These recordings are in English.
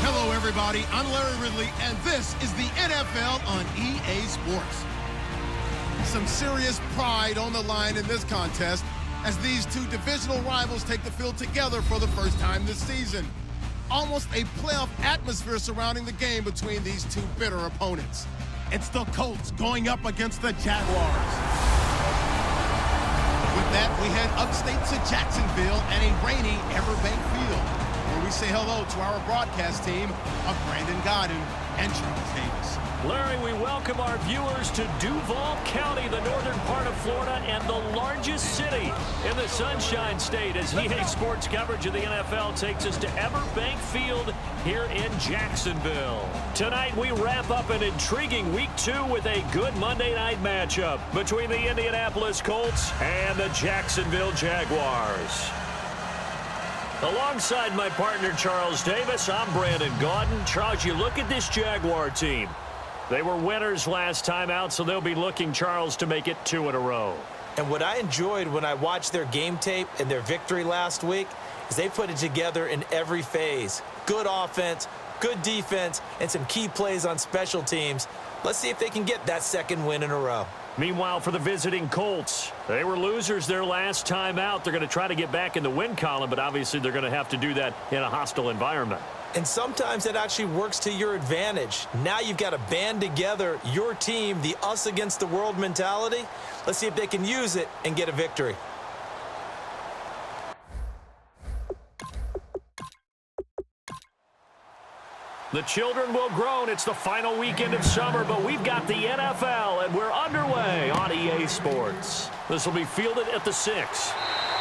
Hello, everybody. I'm Larry Ridley, and this is the NFL on EA Sports. Some serious pride on the line in this contest as these two divisional rivals take the field together for the first time this season. Almost a playoff atmosphere surrounding the game between these two bitter opponents. It's the Colts going up against the Jaguars. With that, we head upstate to Jacksonville and a rainy Everbank Field, where we say hello to our broadcast team of Brandon Godden and Charles Davis. Larry, we welcome our viewers to Duval County, the northern part of Florida, and the largest city in the Sunshine State, as EA Sports coverage of the NFL takes us to Everbank Field here in Jacksonville. Tonight, we wrap up an intriguing Week 2 with a good Monday night matchup between the Indianapolis Colts and the Jacksonville Jaguars. Alongside my partner, Charles Davis, I'm Brandon Godden. Charles, you look at this Jaguar team. They were winners last time out, so they'll be looking, Charles, to make it 2 in a row. And what I enjoyed when I watched their game tape and their victory last week is they put it together in every phase. Good offense, good defense, and some key plays on special teams. Let's see if they can get that second win in a row. Meanwhile, for the visiting Colts, they were losers their last time out. They're going to try to get back in the win column, but obviously they're going to have to do that in a hostile environment. And sometimes that actually works to your advantage. Now you've got to band together your team, the us against the world mentality. Let's see if they can use it and get a victory. The children will groan. It's the final weekend of summer, but we've got the NFL, and we're underway on EA Sports. This will be fielded at the 6.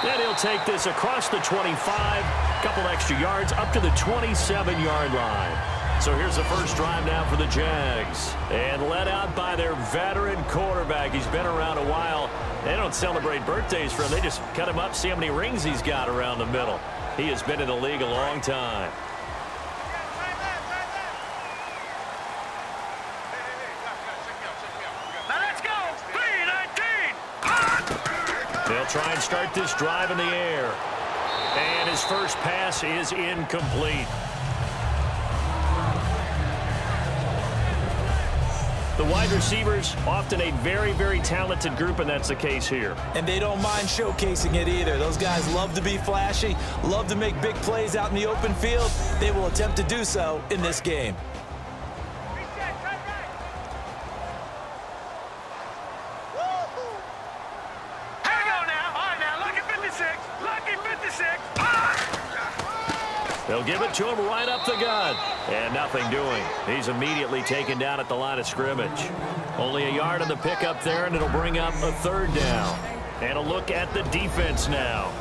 Then he'll take this across the 25, a couple extra yards, up to the 27-yard line. So here's the first drive now for the Jags. And led out by their veteran quarterback. He's been around a while. They don't celebrate birthdays for him. They just cut him up, see how many rings he's got around the middle. He has been in the league a long time. They'll try and start this drive in the air. And his first pass is incomplete. The wide receivers, often a very, very talented group, and that's the case here. And they don't mind showcasing it either. Those guys love to be flashy, love to make big plays out in the open field. They will attempt to do so in this game. They'll give it to him right up the gut. And nothing doing. He's immediately taken down at the line of scrimmage. Only a yard on the pickup there, and it'll bring up a third down. And a look at the defense now.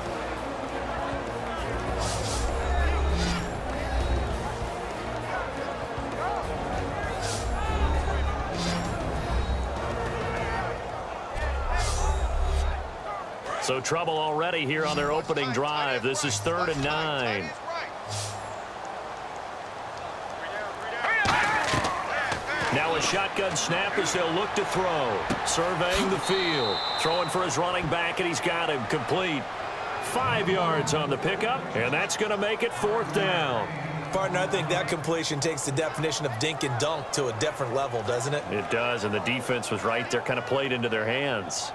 So trouble already here on their opening drive. This is 3rd and 9. Now a shotgun snap as they'll look to throw. Surveying the field. Throwing for his running back, and he's got him complete. 5 yards on the pickup, and that's going to make it 4th down. Partner, I think that completion takes the definition of dink and dunk to a different level, doesn't it? It does, and the defense was right there, kind of played into their hands.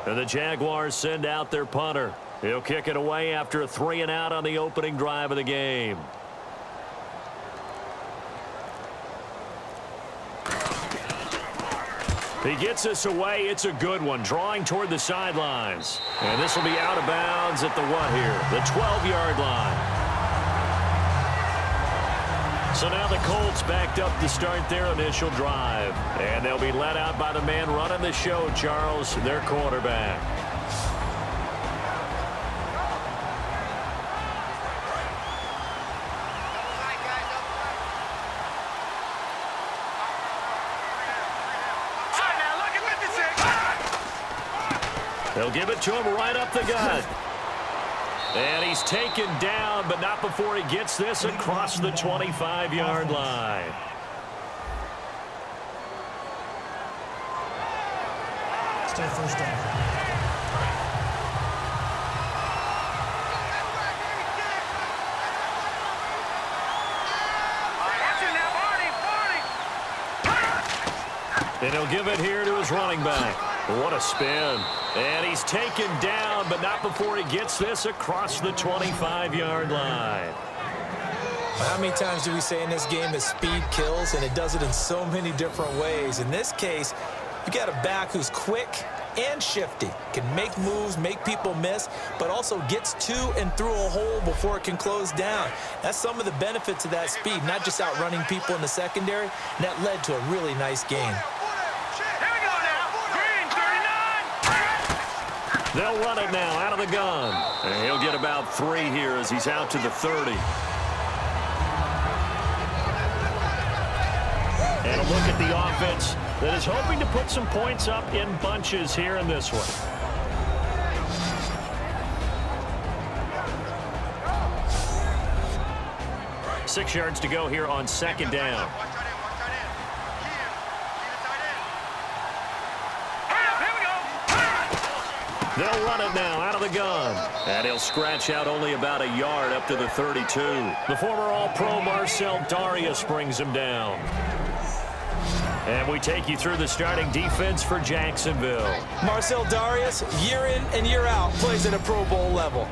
And the Jaguars send out their punter. He'll kick it away after a 3 and out on the opening drive of the game. He gets this away. It's a good one, drawing toward the sidelines. And this will be out of bounds at the what here? The 12-yard line. So now the Colts backed up to start their initial drive. And they'll be led out by the man running the show, Charles, their quarterback. They'll give it to him right up the gut. And he's taken down, but not before he gets this across the 25-yard line. Still first down. And he'll give it here to his running back. What a spin. And he's taken down, but not before he gets this across the 25-yard line. How many times do we say in this game that speed kills, and it does it in so many different ways? In this case, you got a back who's quick and shifty, can make moves, make people miss, but also gets to and through a hole before it can close down. That's some of the benefits of that speed, not just outrunning people in the secondary, and that led to a really nice game. They'll run it now out of the gun. And he'll get about 3 here as he's out to the 30. And a look at the offense that is hoping to put some points up in bunches here in this one. Six yards to go here on second down. They'll run it now out of the gun. And he'll scratch out only about a yard up to the 32. The former All-Pro Marcel Darius brings him down. And we take you through the starting defense for Jacksonville. Marcel Darius, year in and year out, plays at a Pro Bowl level.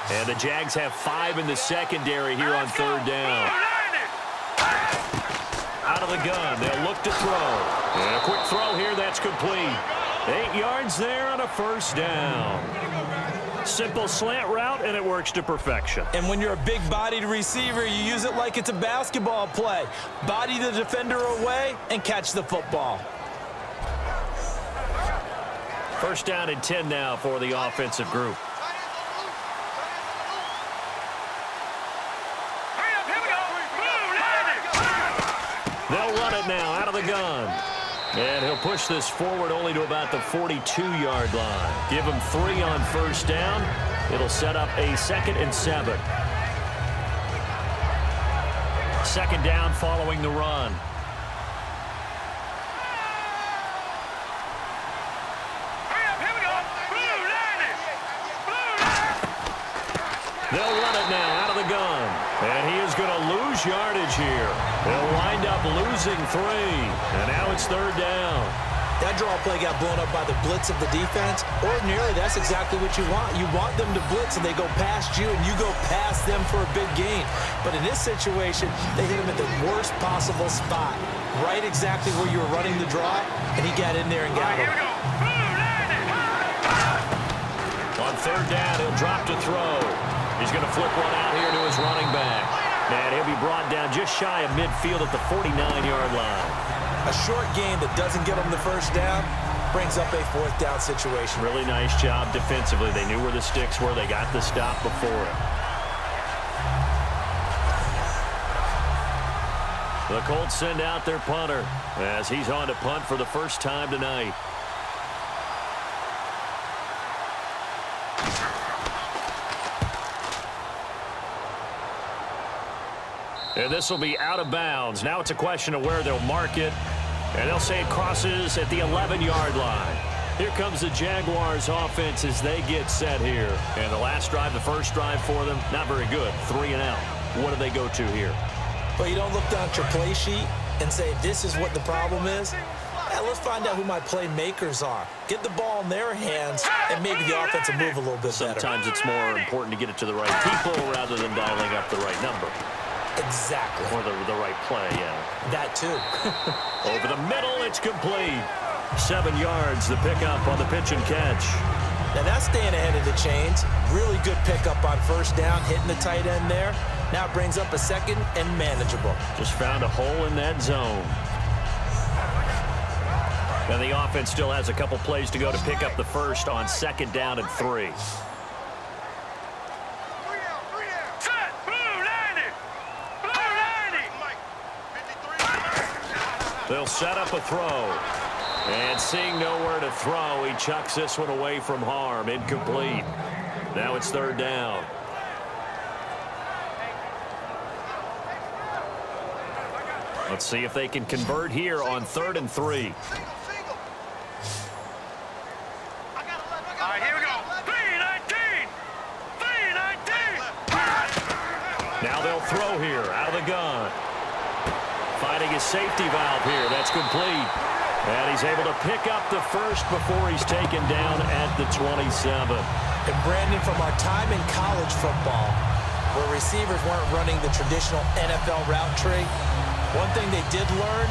And the Jags have 5 in the secondary here on third down. Out of the gun, they'll look to throw. And a quick throw here, that's complete. 8 yards there on a first down. Simple slant route, and it works to perfection. And when you're a big-bodied receiver, you use it like it's a basketball play. Body the defender away and catch the football. First down and 10 now for the offensive group. They'll run it now out of the gun. And he'll push this forward only to about the 42-yard line. Give him 3 on first down. It'll set up a 2nd and 7. Second down following the run. They'll run it now out of the gun. And he is going to lose yardage here. They'll wind up losing 3. And now it's third down. That draw play got blown up by the blitz of the defense. Ordinarily, that's exactly what you want. You want them to blitz, and they go past you, and you go past them for a big gain. But in this situation, they hit him at the worst possible spot, right exactly where you were running the draw, and he got in there and got him. On third down, he'll drop to throw. He's going to flip one out here to his running back. And he'll be brought down just shy of midfield at the 49-yard line. A short game that doesn't get him the first down brings up a 4th down situation. Really nice job defensively. They knew where the sticks were. They got the stop before it. The Colts send out their punter as he's on to punt for the first time tonight. And this will be out of bounds. Now it's a question of where they'll mark it. And they'll say it crosses at the 11-yard line. Here comes the Jaguars offense as they get set here. And the last drive, the first drive for them, not very good. 3 and out. What do they go to here? Well, you don't look down at your play sheet and say, this is what the problem is. Yeah, let's find out who my playmakers are. Get the ball in their hands, and maybe the offense will move a little bit better. Sometimes it's more important to get it to the right people rather than dialing up the right number. Exactly. Or the right play, yeah. That too. Over the middle, it's complete. 7 yards, the pickup on the pitch and catch. Now that's staying ahead of the chains. Really good pickup on first down, hitting the tight end there. Now it brings up a 2nd and manageable. Just found a hole in that zone. And the offense still has a couple plays to go to pick up the first on 2nd down and 3. They'll set up a throw. And seeing nowhere to throw, he chucks this one away from harm. Incomplete. Now it's third down. Let's see if they can convert here on 3rd and 3. throw here out of the gun. Finding his safety valve here. That's complete. And he's able to pick up the first before he's taken down at the 27. And Brandon, from our time in college football, where receivers weren't running the traditional NFL route tree, one thing they did learn,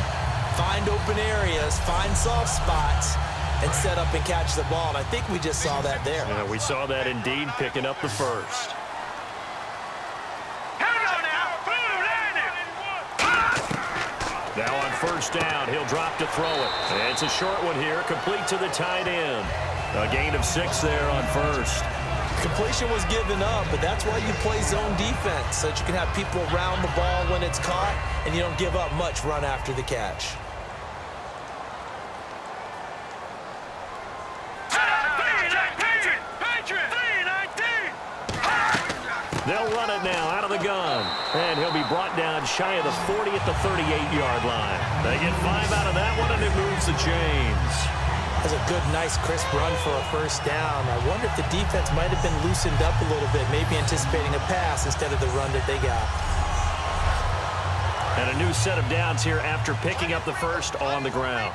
find open areas, find soft spots, and set up and catch the ball. And I think we just saw that there. Yeah, we saw that indeed, picking up the first. Now on first down, he'll drop to throw it. And it's a short one here, complete to the tight end. A gain of 6 there on first. Completion was given up, but that's why you play zone defense, so that you can have people around the ball when it's caught, and you don't give up much run after the catch. They'll run it now out of the gun. And he'll be brought down shy of the 40 at the 38-yard line. They get 5 out of that one, and it moves the chains. That's a good, nice, crisp run for a first down. I wonder if the defense might have been loosened up a little bit, maybe anticipating a pass instead of the run that they got. And a new set of downs here after picking up the first on the ground.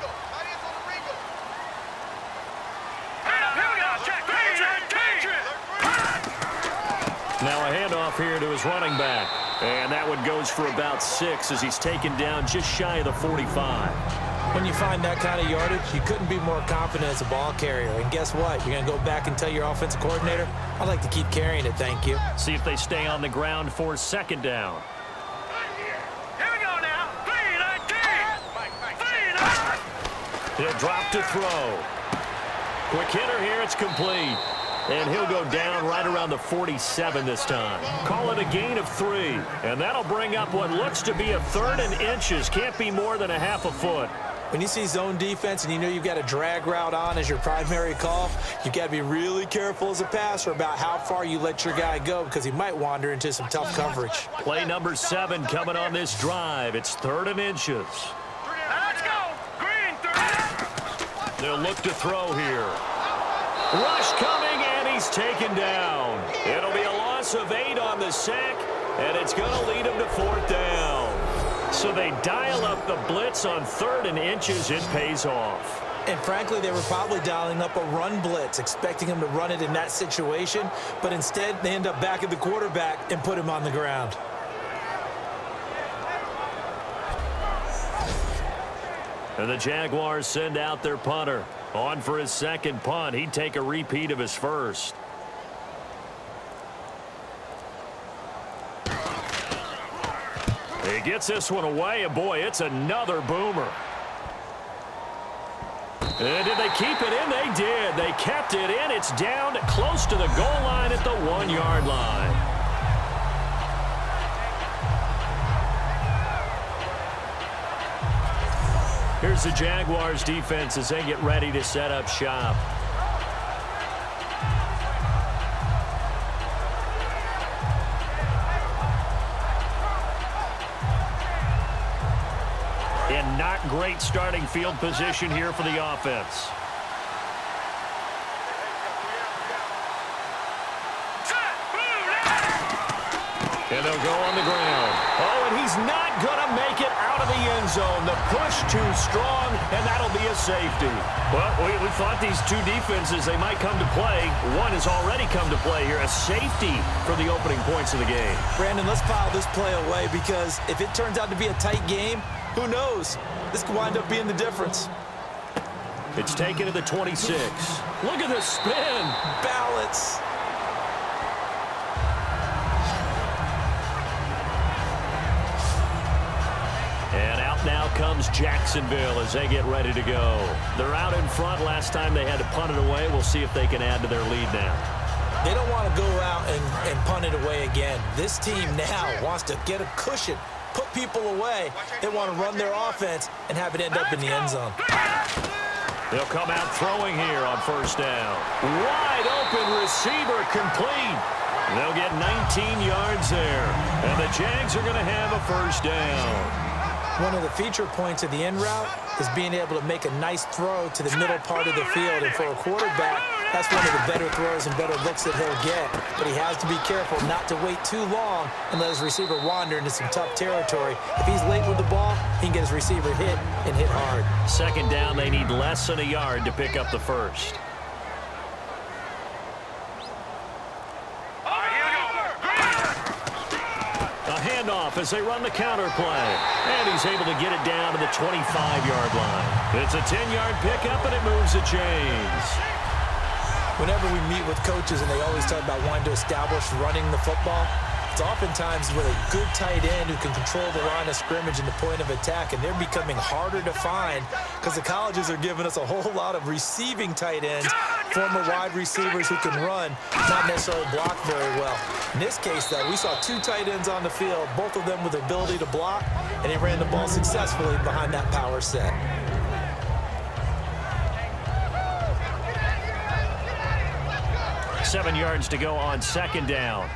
Now a handoff here to his running back. And that one goes for about 6 as he's taken down just shy of the 45. When you find that kind of yardage, you couldn't be more confident as a ball carrier. And guess what? You're going to go back and tell your offensive coordinator, I'd like to keep carrying it, thank you. See if they stay on the ground for second down. Here we go now. 3-19. He'll drop to throw. Quick hitter here, it's complete. And he'll go down right around the 47 this time. Call it a gain of 3. And that'll bring up what looks to be a 3rd and inches. Can't be more than a half a foot. When you see zone defense and you know you've got a drag route on as your primary call, you've got to be really careful as a passer about how far you let your guy go because he might wander into some tough coverage. Play number 7 coming on this drive. It's 3rd and inches. Let's go. Green 3. They'll look to throw here. Rush coming, and he's taken down. It'll be a loss of 8 on the sack, and it's going to lead him to 4th down. So they dial up the blitz on 3rd and inches. It pays off. And frankly, they were probably dialing up a run blitz, expecting him to run it in that situation, but instead they end up back at the quarterback and put him on the ground. And the Jaguars send out their punter. On for his second punt. He'd take a repeat of his first. He gets this one away, and boy, it's another boomer. And did they keep it in? They did. They kept it in. It's down close to the goal line at the 1-yard line. Here's the Jaguars defense as they get ready to set up shop. In not great starting field position here for the offense. And they'll go on the ground. Oh, and he's not going to make it out of the end zone. The push too strong, and that'll be a safety. Well, we thought these two defenses, they might come to play. One has already come to play here, a safety for the opening points of the game. Brandon, let's file this play away because if it turns out to be a tight game, who knows? This could wind up being the difference. It's taken to the 26. Look at the spin. Balance. And out now comes Jacksonville as they get ready to go. They're out in front. Last time they had to punt it away. We'll see if they can add to their lead now. They don't want to go out and punt it away again. This team now wants to get a cushion, put people away. They want to run their offense and have it end up in the end zone. They'll come out throwing here on first down. Wide open receiver complete. They'll get 19 yards there. And the Jags are going to have a first down. One of the feature points of the end route is being able to make a nice throw to the middle part of the field. And for a quarterback, That's one of the better throws and better looks that he'll get. But he has to be careful not to wait too long and let his receiver wander into some tough territory. If he's late with the ball, he can get his receiver hit and hit hard. Second down, they need less than a yard to pick up the first. A handoff as they run the counter play. And he's able to get it down to the 25-yard line. It's a 10-yard pickup, and it moves the chains. Whenever we meet with coaches and they always talk about wanting to establish running the football, it's oftentimes with a good tight end who can control the line of scrimmage and the point of attack, and they're becoming harder to find because the colleges are giving us a whole lot of receiving tight ends, former wide receivers who can run, not necessarily block very well. In this case, though, we saw two tight ends on the field, both of them with the ability to block, and he ran the ball successfully behind that power set. Seven yards to go on second down.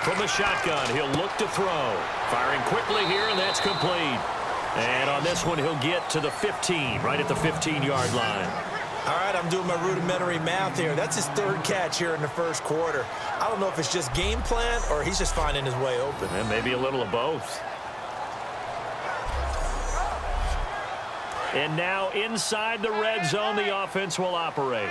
From the shotgun, he'll look to throw. Firing quickly here, and that's complete. And on this one, he'll get to the 15, right at the 15-yard line. All right, I'm doing my rudimentary math here. That's his third catch here in the first quarter. I don't know if it's just game plan or he's just finding his way open. And maybe a little of both. And now inside the red zone, the offense will operate.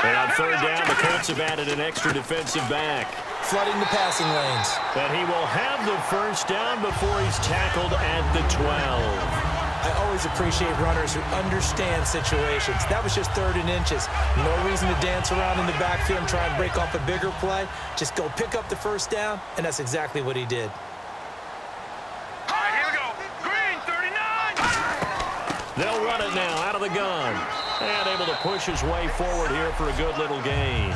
And on third down, the Colts have added an extra defensive back. Flooding the passing lanes. And he will have the first down before he's tackled at the 12. I always appreciate runners who understand situations. That was just 3rd and inches. No reason to dance around in the backfield and try and break off a bigger play. Just go pick up the first down, and that's exactly what he did. All right, here we go. Green, 39. They'll run it now out of the gun. And able to push his way forward here for a good little gain.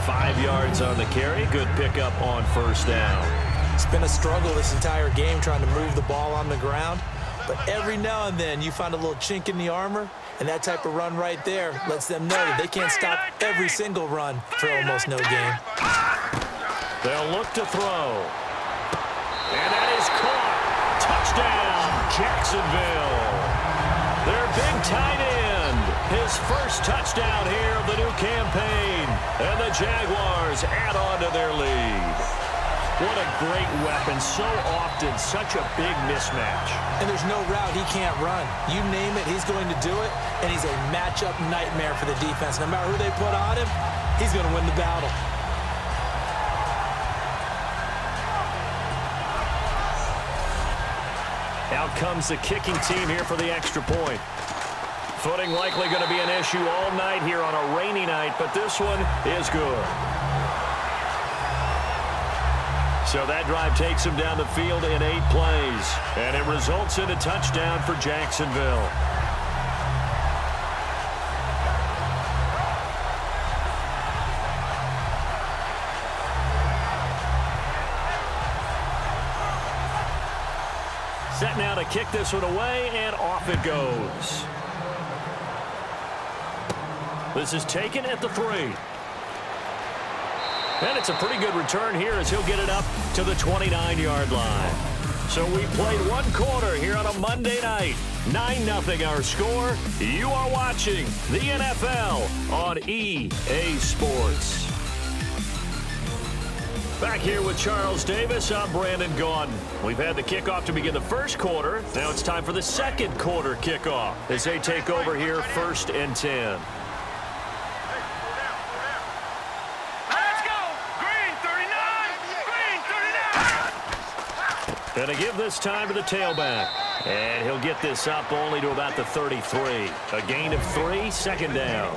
5 yards on the carry. Good pickup on first down. It's been a struggle this entire game trying to move the ball on the ground. But every now and then you find a little chink in the armor, and that type of run right there lets them know that they can't stop every single run for almost no gain. They'll look to throw. And that is caught. Touchdown, Jacksonville. Their big tight end. His first touchdown here of the new campaign. And the Jaguars add on to their lead. What a great weapon. So often, such a big mismatch. And there's no route he can't run. You name it, he's going to do it. And he's a matchup nightmare for the defense. No matter who they put on him, he's going to win the battle. Out comes the kicking team here for the extra point. Footing likely going to be an issue all night here on a rainy night, but this one is good. So that drive takes him down the field in 8 plays, and it results in a touchdown for Jacksonville. Set now to kick this one away, and off it goes. This is taken at the 3. And it's a pretty good return here as he'll get it up to the 29-yard line. So we played 1 quarter here on a Monday night. 9-0 our score. You are watching the NFL on EA Sports. Back here with Charles Davis, I'm Brandon Gaudin. We've had the kickoff to begin the first quarter. Now it's time for the second quarter kickoff as they take over here 1st and 10. And to give this time to the tailback. And he'll get this up only to about the 33. A gain of 3, second down.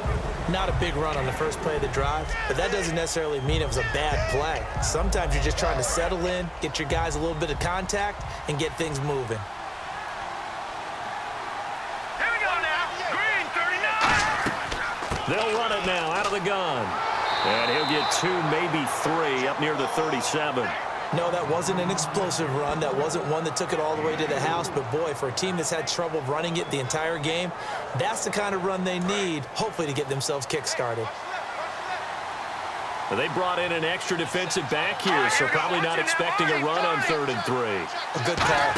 Not a big run on the first play of the drive, but that doesn't necessarily mean it was a bad play. Sometimes you're just trying to settle in, get your guys a little bit of contact, and get things moving. Here we go now. Green, 39. They'll run it now out of the gun. And he'll get 2, maybe 3 up near the 37. No, that wasn't an explosive run. That wasn't one that took it all the way to the house. But, boy, for a team that's had trouble running it the entire game, that's the kind of run they need, hopefully, to get themselves kick-started. They brought in an extra defensive back here, so probably not expecting a run on 3rd and 3. A good call.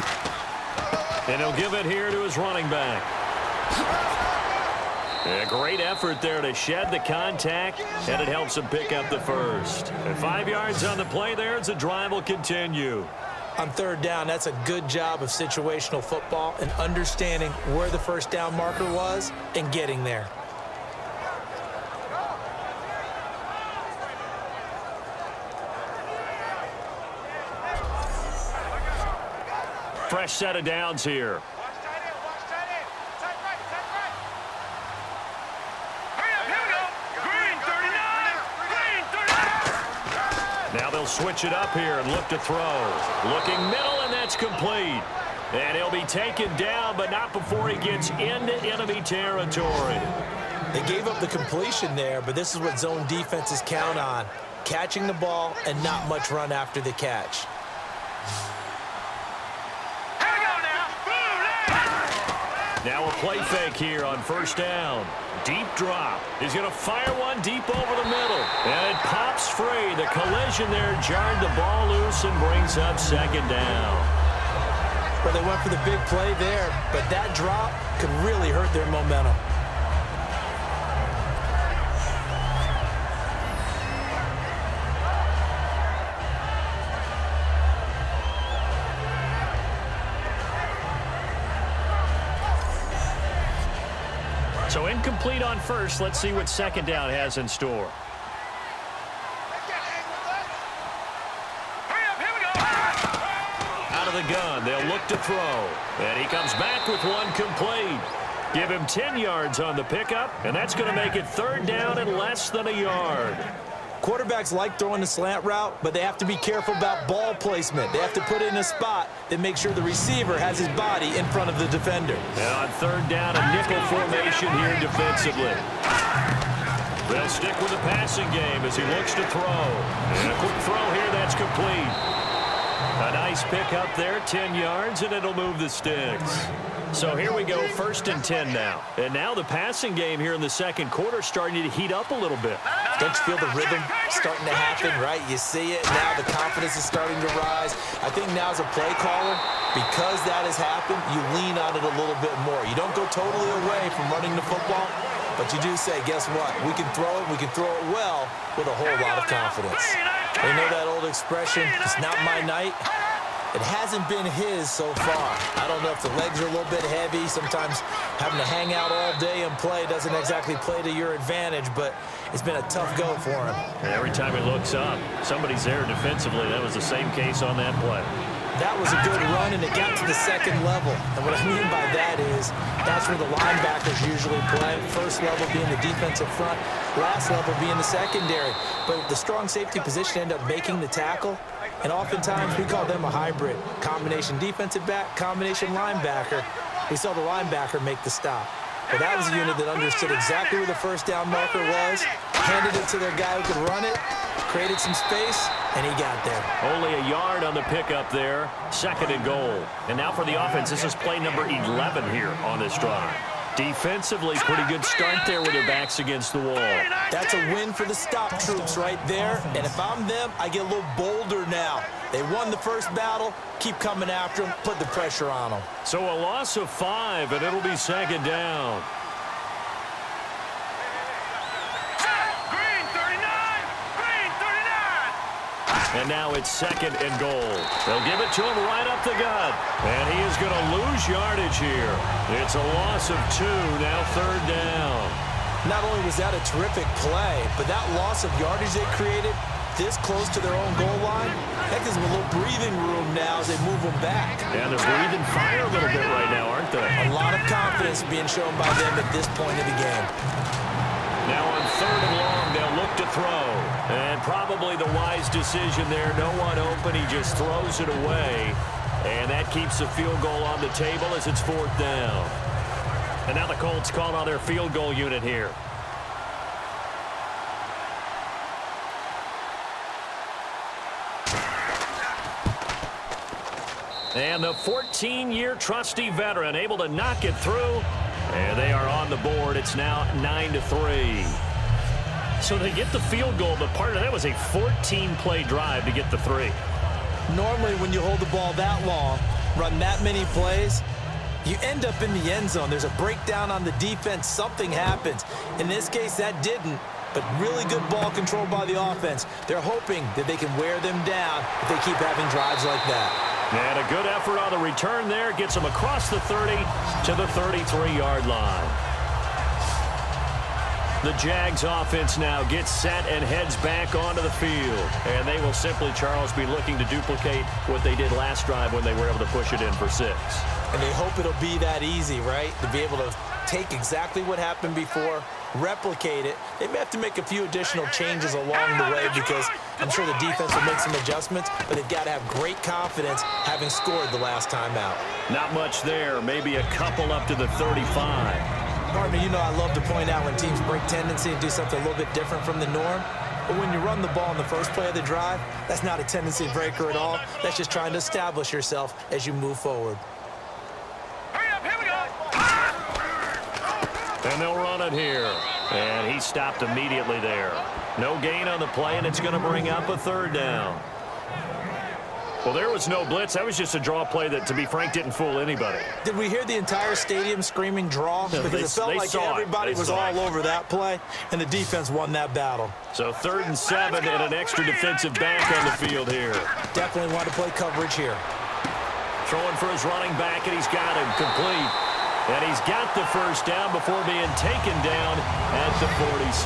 And he'll give it here to his running back. A great effort there to shed the contact, and it helps him pick up the first. And 5 yards on the play there as the drive will continue. On 3rd down, that's a good job of situational football and understanding where the first down marker was and getting there. Fresh set of downs here. Now they'll switch it up here and look to throw. Looking middle, and that's complete. And he'll be taken down, but not before he gets into enemy territory. They gave up the completion there, but this is what zone defenses count on. Catching the ball and not much run after the catch. Now a play fake here on 1st down. Deep drop. He's going to fire one deep over the middle. And it pops free. The collision there jarred the ball loose and brings up 2nd down. Well, they went for the big play there, but that drop could really hurt their momentum. So incomplete on 1st. Let's see what 2nd down has in store. Out of the gun, they'll look to throw. And he comes back with one complete. Give him 10 yards on the pickup, and that's going to make it 3rd down and less than a yard. Quarterbacks like throwing the slant route, but they have to be careful about ball placement. They have to put it in a spot that makes sure the receiver has his body in front of the defender. And on 3rd down, a nickel formation here defensively. They'll stick with the passing game as he looks to throw. And a quick throw here that's complete. A nice pick up there, 10 yards, and it'll move the sticks. So here we go, 1st and 10 now. And now the passing game here in the 2nd quarter starting to heat up a little bit. Don't you feel the rhythm starting to happen, right? You see it. Now the confidence is starting to rise. I think now as a play caller, because that has happened, you lean on it a little bit more. You don't go totally away from running the football, but you do say, guess what? We can throw it. We can throw it well with a whole lot of confidence. You know that old expression, it's not my night? It hasn't been his so far. I don't know if the legs are a little bit heavy. Sometimes having to hang out all day and play doesn't exactly play to your advantage, but it's been a tough go for him. And every time he looks up, somebody's there defensively. That was the same case on that play. That was a good run, and it got to the 2nd level. And what I mean by that is that's where the linebackers usually play. 1st level being the defensive front, last level being the secondary. But the strong safety position ended up making the tackle. And oftentimes we call them a hybrid. Combination defensive back, combination linebacker. We saw the linebacker make the stop. But that was a unit that understood exactly where the 1st down marker was, handed it to their guy who could run it, created some space, and he got there. Only a yard on the pickup there. 2nd and goal. And now for the offense, this is play number 11 here on this drive. Defensively, pretty good start there with their backs against the wall. That's a win for the stop troops right there. And if I'm them, I get a little bolder now. They won the 1st battle. Keep coming after them. Put the pressure on them. So a loss of 5, and it'll be 2nd down. And now it's 2nd and goal. They'll give it to him right up the gut. And he is going to lose yardage here. It's a loss of 2, now 3rd down. Not only was that a terrific play, but that loss of yardage they created this close to their own goal line, that gives them a little breathing room now as they move them back. And they're breathing fire a little bit right now, aren't they? A lot of confidence being shown by them at this point of the game. Now on 3rd and long, they'll look to throw. And probably the wise decision there. No one open. He just throws it away. And that keeps the field goal on the table as it's 4th down. And now the Colts call on their field goal unit here. And the 14-year trusty veteran able to knock it through. And they are on the board. It's now 9-3. So they get the field goal, but part of that was a 14-play drive to get the 3. Normally, when you hold the ball that long, run that many plays, you end up in the end zone. There's a breakdown on the defense. Something happens. In this case, that didn't, but really good ball control by the offense. They're hoping that they can wear them down if they keep having drives like that. And a good effort on the return there. Gets them across the 30 to the 33-yard line. The Jags offense now gets set and heads back onto the field. And they will simply, Charles, be looking to duplicate what they did last drive when they were able to push it in for 6. And they hope it'll be that easy, right? To be able to take exactly what happened before, replicate it. They may have to make a few additional changes along the way because I'm sure the defense will make some adjustments, but they've got to have great confidence having scored the last time out. Not much there. Maybe a couple up to the 35. Partner, you know I love to point out when teams break tendency and do something a little bit different from the norm. But when you run the ball in the first play of the drive, that's not a tendency breaker at all. That's just trying to establish yourself as you move forward. Hurry up, here we go. And they'll run it here. And he stopped immediately there. No gain on the play, and it's going to bring up a 3rd down. Well, there was no blitz. That was just a draw play that, to be frank, didn't fool anybody. Did we hear the entire stadium screaming draw? Because it felt like everybody was all over that play, and the defense won that battle. So 3rd and 7 and an extra defensive back on the field here. Definitely want to play coverage here. Throwing for his running back, and he's got him complete. And he's got the 1st down before being taken down at the 46.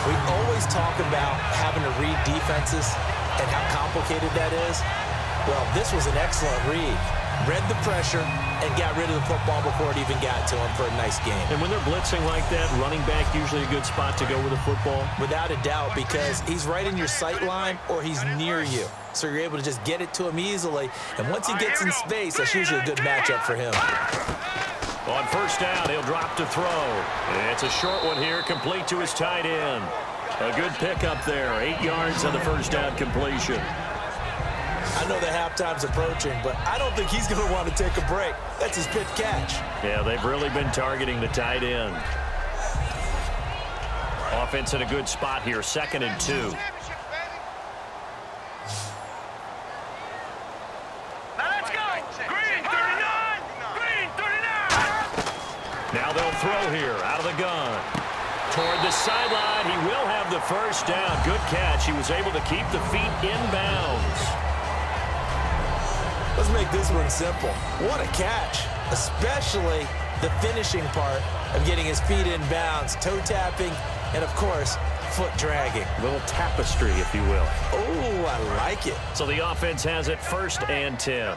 We always talk about having to read defenses and how complicated that is. Well, this was an excellent read. Read the pressure and got rid of the football before it even got to him for a nice game. And when they're blitzing like that, running back usually a good spot to go with the football? Without a doubt, because he's right in your sight line or he's near you. So you're able to just get it to him easily. And once he gets in space, that's usually a good matchup for him. On 1st down, he'll drop to throw. And it's a short one here, complete to his tight end. A good pickup there, 8 yards on the 1st down completion. I know the halftime's approaching, but I don't think he's going to want to take a break. That's his pitch catch. Yeah, they've really been targeting the tight end. Offense in a good spot here, 2nd and 2. Now let's go. Green 39. Green 39. Now they'll throw here out of the gun. Toward the sideline, he will have the 1st down. Good catch. He was able to keep the feet in bounds. Let's make this one simple. What a catch, especially the finishing part of getting his feet in bounds, toe tapping, and of course, foot dragging. A little tapestry, if you will. Oh, I like it. So the offense has it 1st and 10.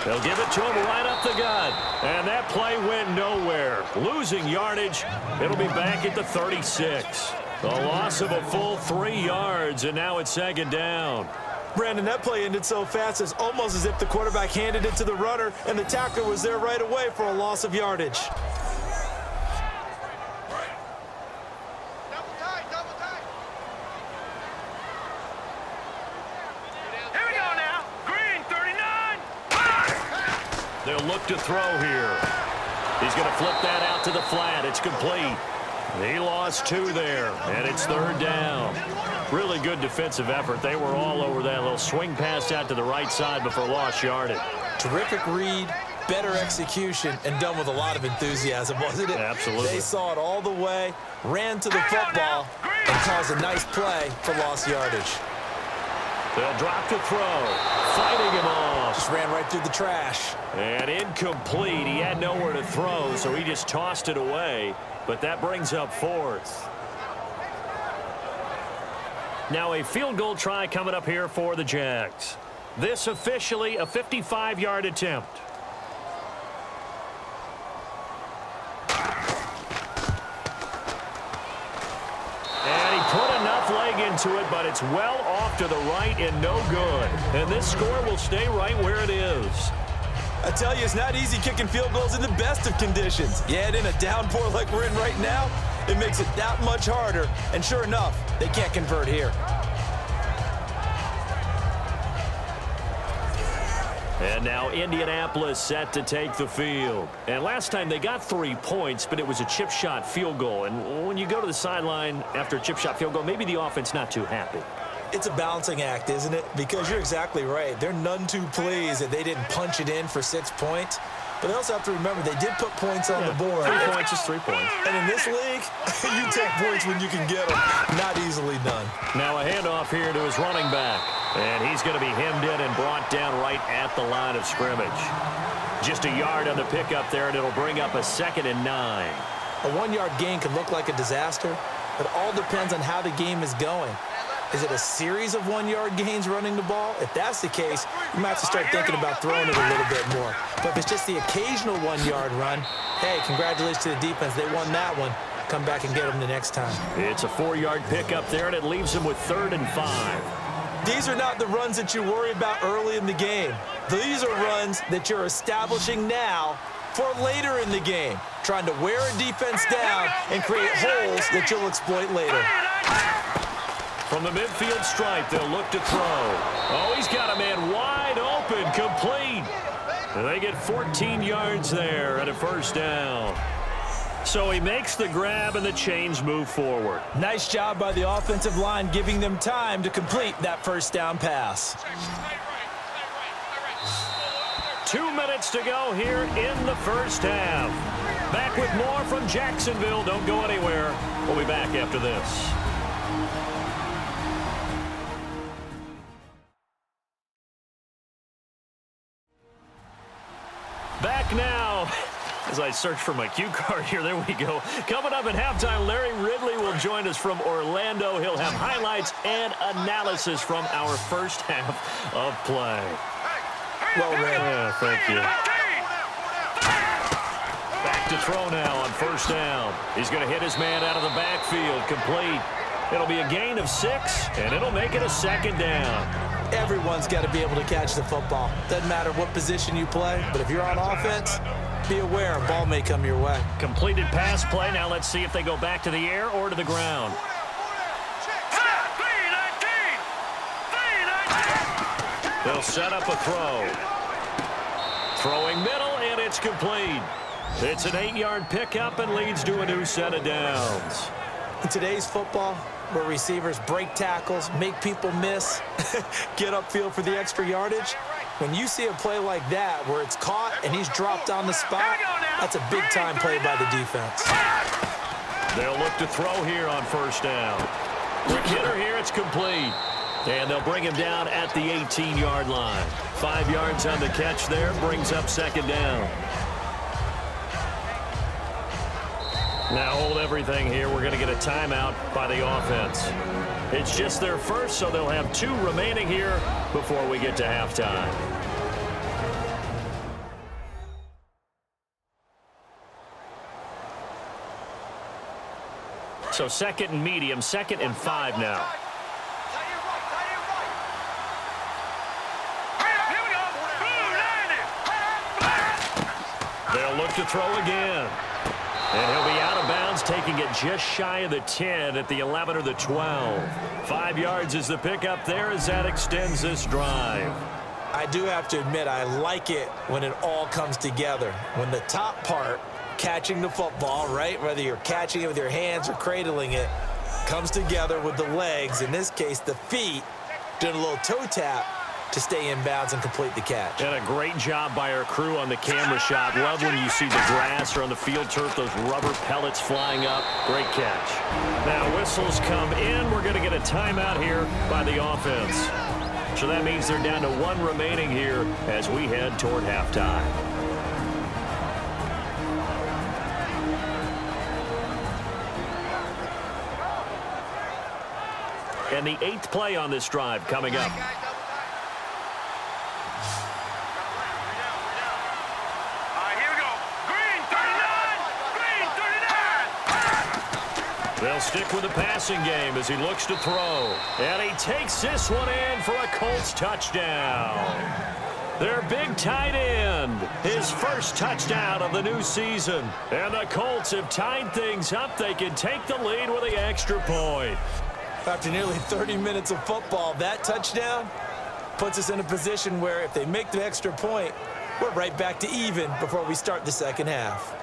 They'll give it to him right up the gut. And that play went nowhere. Losing yardage. It'll be back at the 36. A loss of a full 3 yards, and now it's 2nd down. Brandon, that play ended so fast, it's almost as if the quarterback handed it to the runner, and the tackler was there right away for a loss of yardage. Here we go now. Green 39. They'll look to throw here. He's going to flip that out to the flat. It's complete. He lost 2 there, and it's 3rd down. Really good defensive effort. They were all over that little swing pass out to the right side before lost yardage. Terrific read, better execution, and done with a lot of enthusiasm, wasn't it? Absolutely. They saw it all the way, ran to the football, and caused a nice play for lost yardage. They'll drop to throw. Fighting him off. Just ran right through the trash. And incomplete. He had nowhere to throw, so he just tossed it away. But that brings up 4th. Now a field goal try coming up here for the Jags. This officially a 55-yard attempt. And he put enough leg into it, but it's well off to the right and no good. And this score will stay right where it is. I tell you, it's not easy kicking field goals in the best of conditions. Yet in a downpour like we're in right now, it makes it that much harder. And sure enough, they can't convert here. And now Indianapolis set to take the field. And last time they got 3 points, but it was a chip shot field goal. And when you go to the sideline after a chip shot field goal, maybe the offense not too happy. It's a balancing act, isn't it? Because you're exactly right. They're none too pleased that they didn't punch it in for 6 points. But they also have to remember they did put points on the board. 3 points is 3 points. And in this league, you take points when you can get them. Not easily done. Now a handoff here to his running back. And he's going to be hemmed in and brought down right at the line of scrimmage. Just a yard on the pickup there, and it'll bring up a 2nd and 9. A 1-yard gain can look like a disaster, but it all depends on how the game is going. Is it a series of 1-yard gains running the ball? If that's the case, you might have to start thinking about throwing it a little bit more. But if it's just the occasional 1-yard run, hey, congratulations to the defense. They won that one. Come back and get them the next time. It's a 4-yard pickup there, and it leaves them with 3rd and 5. These are not the runs that you worry about early in the game. These are runs that you're establishing now for later in the game, trying to wear a defense down and create holes that you'll exploit later. From the midfield stripe, they'll look to throw. Oh, he's got a man wide open, complete. And they get 14 yards there and a 1st down. So he makes the grab and the chains move forward. Nice job by the offensive line giving them time to complete that 1st down pass. 2 minutes to go here in the 1st half. Back with more from Jacksonville. Don't go anywhere. We'll be back after this. Back now. As I search for my cue card here, there we go. Coming up at halftime, Larry Ridley will join us from Orlando. He'll have highlights and analysis from our 1st half of play. Well read. Yeah, thank you. Back to throw now on 1st down. He's going to hit his man out of the backfield, complete. It'll be a gain of 6, and it'll make it a 2nd down. Everyone's got to be able to catch the football. Doesn't matter what position you play, but if you're on offense, be aware a ball may come your way. Completed pass play. Now let's see if they go back to the air or to the ground. They'll set up a throw. Throwing middle, and it's complete. It's an 8-yard pickup and leads to a new set of downs. In today's football, where receivers break tackles, make people miss, get upfield for the extra yardage, when you see a play like that where it's caught and he's dropped on the spot, that's a big-time play by the defense. They'll look to throw here on 1st down. Quick hitter here, it's complete. And they'll bring him down at the 18-yard line. 5 yards on the catch there, brings up 2nd down. Now hold everything here. We're going to get a timeout by the offense. It's just their 1st, so they'll have 2 remaining here before we get to halftime. So 2nd and medium, 2nd and 5 now. They'll look to throw again. And he'll be out of bounds, taking it just shy of the 10 at the 11 or the 12. 5 yards is the pickup there as that extends this drive. I do have to admit, I like it when it all comes together. When the top part, catching the football, right, whether you're catching it with your hands or cradling it, comes together with the legs, in this case the feet, doing a little toe tap to stay in bounds and complete the catch. And a great job by our crew on the camera shot. Love when you see the grass or on the field turf, those rubber pellets flying up. Great catch. Now whistles come in. We're going to get a timeout here by the offense. So that means they're down to 1 remaining here as we head toward halftime. And the 8th play on this drive coming up. They'll stick with the passing game as he looks to throw. And he takes this one in for a Colts touchdown. Their big tight end, his 1st touchdown of the new season. And the Colts have tied things up. They can take the lead with the extra point. After nearly 30 minutes of football, that touchdown, puts us in a position where if they make the extra point, we're right back to even before we start the second half.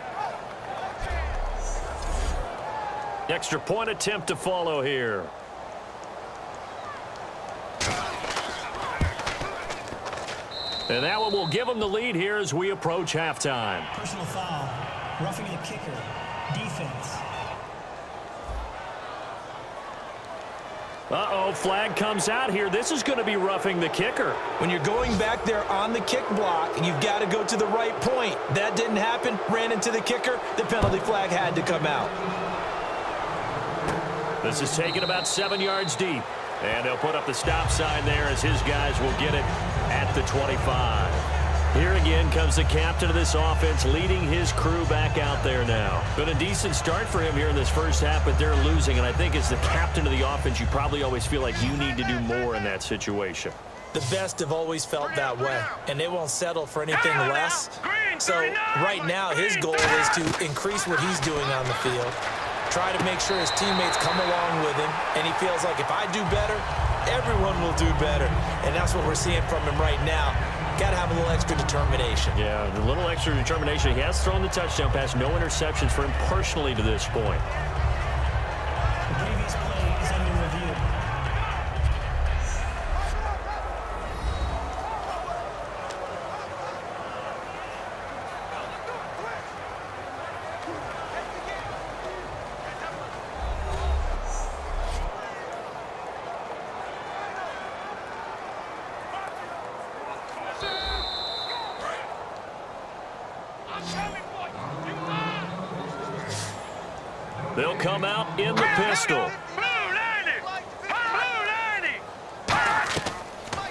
Extra point attempt to follow here. And that one will give them the lead here as we approach halftime. Personal foul, roughing the kicker, defense. Uh-oh, flag comes out here. This is going to be roughing the kicker. When you're going back there on the kick block, you've got to go to the right point. That didn't happen, ran into the kicker. The penalty flag had to come out. This is taken about 7 yards deep. And they'll put up the stop sign there as his guys will get it at the 25. Here again comes the captain of this offense leading his crew back out there now. Been a decent start for him here in this first half, but they're losing. And I think as the captain of the offense, you probably always feel like you need to do more in that situation. The best have always felt that way, and they won't settle for anything less. So right now, his goal is to increase what he's doing on the field. Try to make sure his teammates come along with him, and he feels like if I do better, everyone will do better. And that's what we're seeing from him right now. Got to have a little extra determination. Yeah, a little extra determination. He has thrown the touchdown pass, no interceptions for him personally to this point. The previous play is under review. They'll come out in the pistol.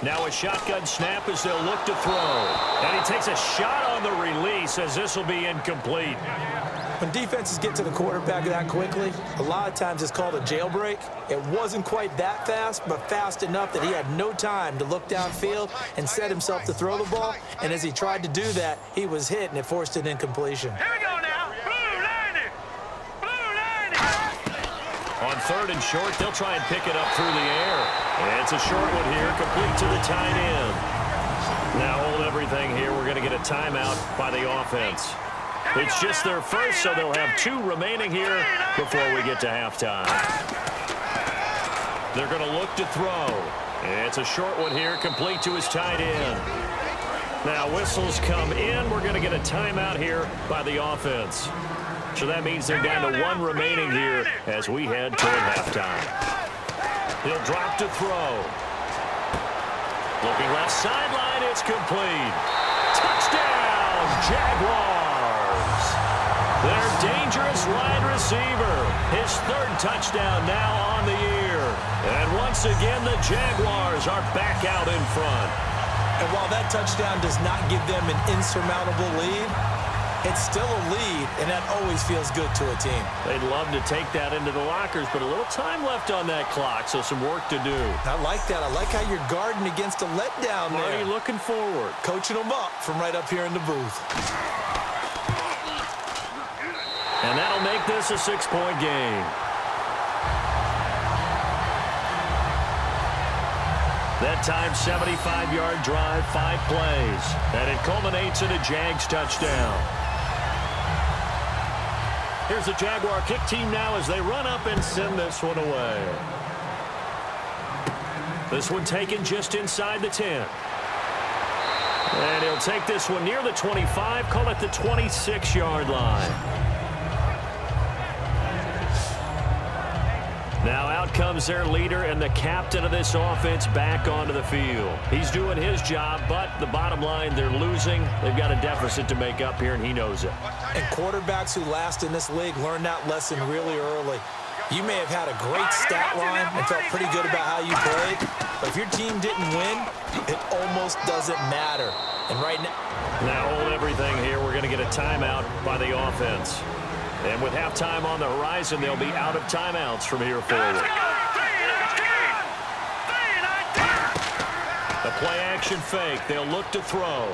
Now a shotgun snap as they'll look to throw. And he takes a shot on the release as this will be incomplete. When defenses get to the quarterback that quickly, a lot of times it's called a jailbreak. It wasn't quite that fast, but fast enough that he had no time to look downfield and set himself to throw the ball. And as he tried to do that, he was hit, and it forced an incompletion. Here we go now. Blue 90. Blue 90. On third and short, they'll try and pick it up through the air. And it's a short one here, complete to the tight end. Now hold everything here. We're going to get a timeout by the offense. It's just their first, so they'll have 2 remaining here before we get to halftime. They're going to look to throw. It's a short one here, complete to his tight end. Now whistles come in. We're going to get a timeout here by the offense. So that means they're down to 1 remaining here as we head toward halftime. He'll drop to throw. Looking left sideline, it's complete. Touchdown, Jaguars. Their dangerous wide receiver. His 3rd touchdown now on the year. And once again, the Jaguars are back out in front. And while that touchdown does not give them an insurmountable lead, it's still a lead, and that always feels good to a team. They'd love to take that into the lockers, but a little time left on that clock, so some work to do. I like that. I like how you're guarding against a letdown there. Marty looking forward. Coaching them up from right up here in the booth. And that'll make this a 6-point game. That time, 75-yard drive, 5 plays. And it culminates in a Jags touchdown. Here's the Jaguar kick team now as they run up and send this one away. This one taken just inside the 10. And he'll take this one near the 25, call it the 26-yard line. Now out comes their leader and the captain of this offense back onto the field. He's doing his job, but the bottom line, they're losing. They've got a deficit to make up here, and he knows it. And quarterbacks who last in this league learn that lesson really early. You may have had a great stat line and felt pretty good about how you played, but if your team didn't win, it almost doesn't matter. And right now hold everything here. We're going to get a timeout by the offense. And with halftime on the horizon, they'll be out of timeouts from here forward. A play-action fake. They'll look to throw.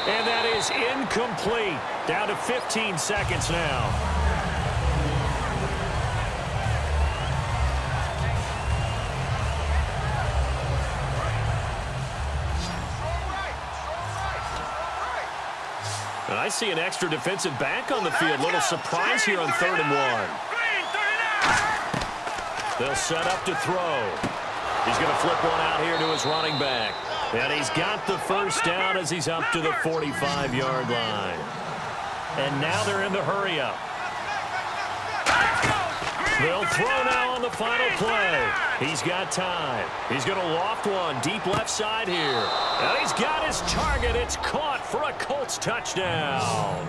And that is incomplete. Down to 15 seconds now. And I see an extra defensive back on the field. Little surprise here on 3rd and 1. They'll set up to throw. He's going to flip one out here to his running back. And he's got the first down as he's up to the 45-yard line. And now they're in the hurry-up. They'll throw now on the final play. He's got time. He's going to loft one deep left side here. And he's got his target. It's caught for a Colts touchdown.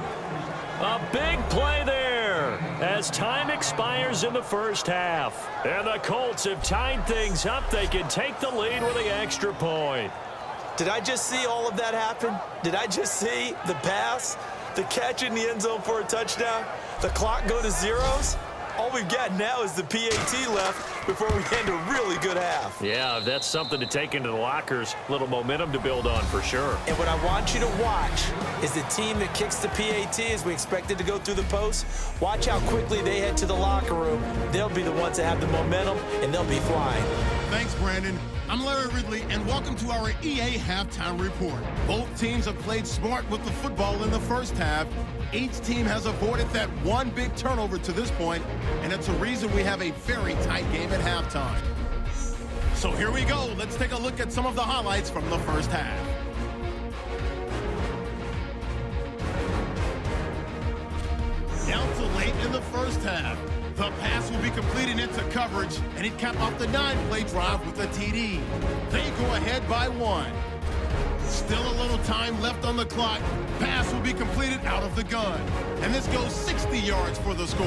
A big play there as time expires in the first half. And the Colts have tied things up. They can take the lead with the extra point. Did I just see all of that happen? Did I just see the pass, the catch in the end zone for a touchdown, the clock go to zeros? All we've got now is the PAT left before we end a really good half. Yeah, that's something to take into the lockers. A little momentum to build on for sure. And what I want you to watch is the team that kicks the PAT as we expected to go through the post. Watch how quickly they head to the locker room. They'll be the ones that have the momentum, and they'll be flying. Thanks, Brandon. I'm Larry Ridley, and welcome to our EA Halftime Report. Both teams have played smart with the football in the first half. Each team has avoided that one big turnover to this point, and it's a reason we have a very tight game at halftime. So here we go. Let's take a look at some of the highlights from the first half. Down to late in the first half. The pass will be completed into coverage, and it capped off the 9-play drive with a TD. They go ahead by 1. Still a little time left on the clock. Pass will be completed out of the gun. And this goes 60 yards for the score.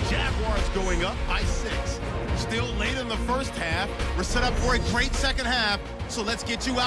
Jaguars going up by 6. Still late in the first half. We're set up for a great second half, so let's get you out.